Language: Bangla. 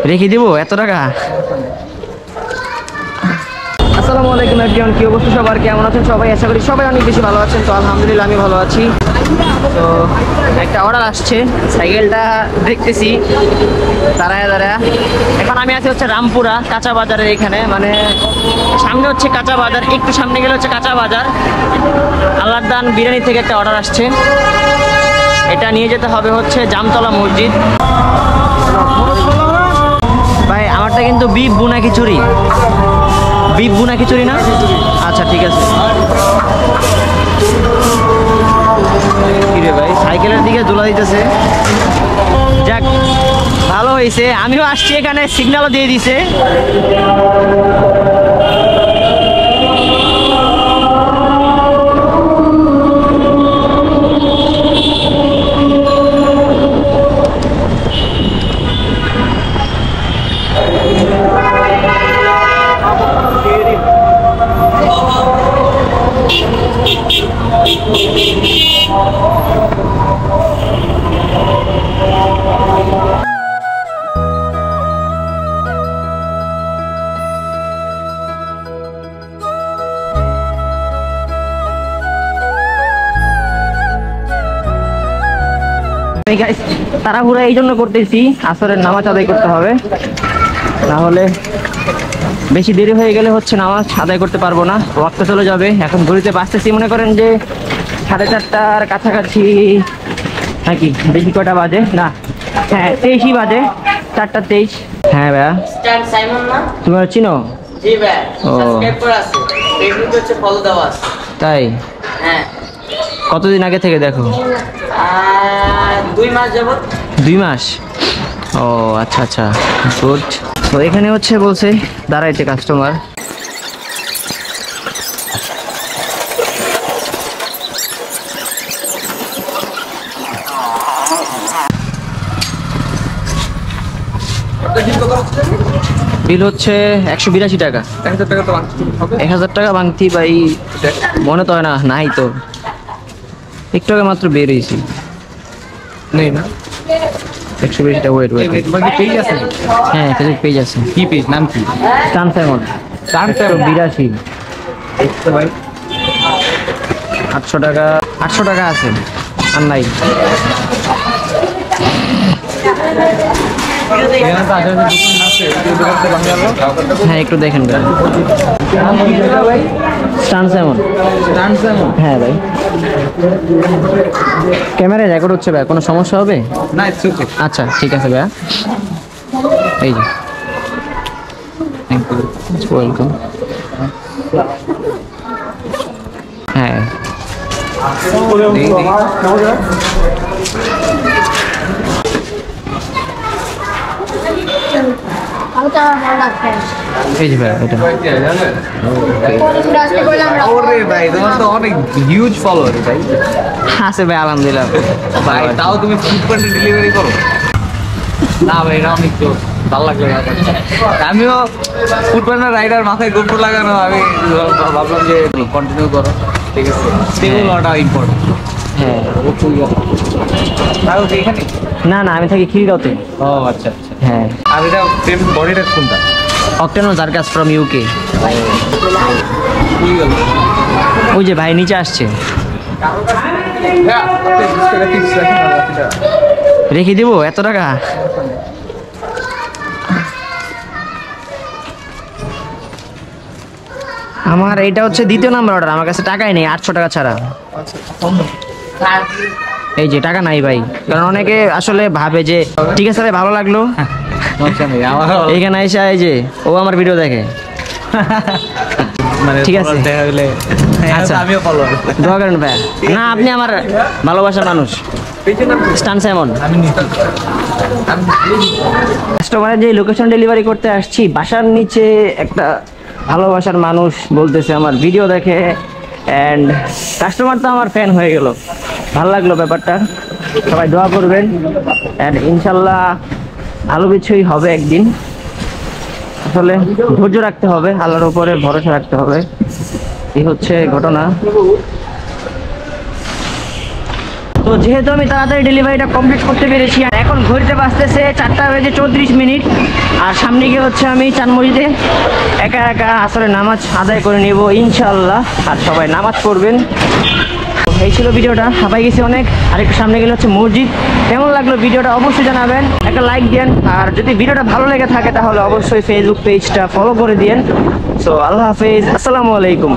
রেখে দিব এত টাকা। আসসালামু আলাইকুম এভরিওয়ান, কি অবস্থা সবার, কেমন আছেন সবাই? আশা করি সবাই অনেক বেশি ভালো আছেন। তো আলহামদুলিল্লাহ আমি ভালো আছি। তো একটা অর্ডার আসছে, সাইকেলটা দেখতেছি দাঁড়ায় দাঁড়ায়। এখন আমি আছি হচ্ছে রামপুরা কাঁচা বাজারের এখানে, মানে সামনে হচ্ছে কাঁচা বাজার, একটু সামনে গেলে হচ্ছে কাঁচা বাজার। আল্লাহর দান বিরিয়ানি থেকে একটা অর্ডার আসছে, এটা নিয়ে যেতে হবে হচ্ছে জামতলা মসজিদ। ভাই আমারটা কিন্তু বিফ বুনা খিচুড়ি, বিফ বুনা খিচুড়ি না? আচ্ছা ঠিক আছে। কিরে ভাই সাইকেলের দিকে দোলা দিতেছে, যাক ভালো হয়েছে, আমিও আসছি এখানে, সিগন্যালও দিয়ে দিছে। তাড়াহুড়া এই জন্য করতেছি, আসরের নামাজ আদায় করতে হবে, না হলে বেশি দেরি হয়ে গেলে হচ্ছে নামাজ আদায় করতে পারবো না, ওয়াক্ত চলে যাবে। এখন ঘড়িতে বাঁচতেছি মনে করেন যে 4:30টার কাছাকাছি নাকি, বেশি কটা বাজে না, হ্যাঁ 23ই বাজে, 4:23। হ্যাঁ ভাইয়া তুমি চিনো? তাই? হ্যাঁ। কতদিন আগে থেকে দেখো? 2 মাস যাবত। 2 মাস? ও আচ্ছা আচ্ছা, গুড। তো এখানে হচ্ছে বলছে দাঁড়াইছে কাস্টমার। বিল হচ্ছে 182 টাকা। 1000 টাকা তো হবে। 1000 টাকা ভাঙতি ভাই মনে তো হয় না, নাই তো, একটু আগে মাত্র বের হয়েছি। নেই না 120 টাকা, ওয়েট ওয়েট, পেজ আছে? হ্যাঁ ফেসবুক পেজ আছে। কি পেজ, নাম কি? স্টান সাইমন। 182 ভাই 800 টাকা, 800 টাকা আছে আর নাই। হ্যাঁ একটু দেখেন ভাই, স্টান সাইমন। হ্যাঁ ভাই, ক্যামেরায় রেকর্ড হচ্ছে ভাই, কোনো সমস্যা হবে না? আচ্ছা ঠিক আছে ভাইয়া, এই যে থ্যাংক ইউ, ওয়েলকাম। হ্যাঁ এই যে ভাই এটা। ওরে ভাই তোমার তো অনেক হিউজ ফলোয়ার ভাই। আছে ভাই আলহামদুলিল্লাহ ভাই তাও তুমি ফুড পয়েন্টে ডেলিভারি করো? না ভাই এটা অনেক জোর, ভালো লাগলো। আমিও ফুড পয়েন্টের রাইডার, মাথায় গোপ্রো লাগানো, আমি ভাবলাম যে কন্টিনিউ করো, ঠিক আছে। স্টেবল হওয়াটা ইম্পর্টেন্ট। হ্যাঁ তাও এখানে? না না আমি থাকি খিলগাঁওতে। ও আচ্ছা আচ্ছা। হ্যাঁ। আর এটা ফ্রেম বডিটা কোনটা? অক্টেনো জারকাস ফ্রম ইউকে। ভুলে গেল। ওই যে ভাই নিচে আসছে, রেখে দিব এত টাকা। আমার এটা হচ্ছে দ্বিতীয় নাম্বার অর্ডার, আমার কাছে টাকাই নেই 800 টাকা ছাড়া। এই যে টাকা নাই ভাই, কারণ অনেকে আসলে ভাবে যে ঠিক আছে ভাই ভালো লাগলো, এইখানে এসে এই যে ও আমার ভিডিও দেখে, ঠিক আছে আচ্ছা আমিও ফলোয়ার, দোয়া করেন ভাই। না আপনি আমার ভালোবাসার মানুষ, স্টান সাইমন। কাস্টমারের যে লোকেশন ডেলিভারি করতে আসছি, বাসার নিচে একটা ভালোবাসার মানুষ বলতেছে আমার ভিডিও দেখে, অ্যান্ড কাস্টমার তো আমার ফ্যান হয়ে গেল, ভালো লাগলো ব্যাপারটা। সবাই দোয়া করবেন, অ্যান্ড ইনশাল্লাহ ভালো কিছুই হবে একদিন। আসলে ধৈর্য রাখতে হবে, আল্লাহর উপরে ভরসা রাখতে হবে, এই হচ্ছে ঘটনা। তো যেহেতু আমি তাড়াতাড়ি ডেলিভারিটা কমপ্লিট করতে পেরেছি, আর এখন ঘড়িতে বাজতেছে 4:34, আর সামনে গিয়ে হচ্ছে আমি চান মসজিদে একা একা আসলে নামাজ আদায় করে নেব ইনশাআল্লাহ, আর সবাই নামাজ পড়বেন। এই ছিল ভিডিওটা, হাঁপাই গেছি অনেক। আর একটু সামনে গেলে হচ্ছে মসজিদ। কেমন লাগলো ভিডিওটা অবশ্যই জানাবেন, একটা লাইক দেন, আর যদি ভিডিওটা ভালো লেগে থাকে তাহলে অবশ্যই ফেসবুক পেজটা ফলো করে দিন। সো আল্লাহ হাফেজ, আসসালামু আলাইকুম।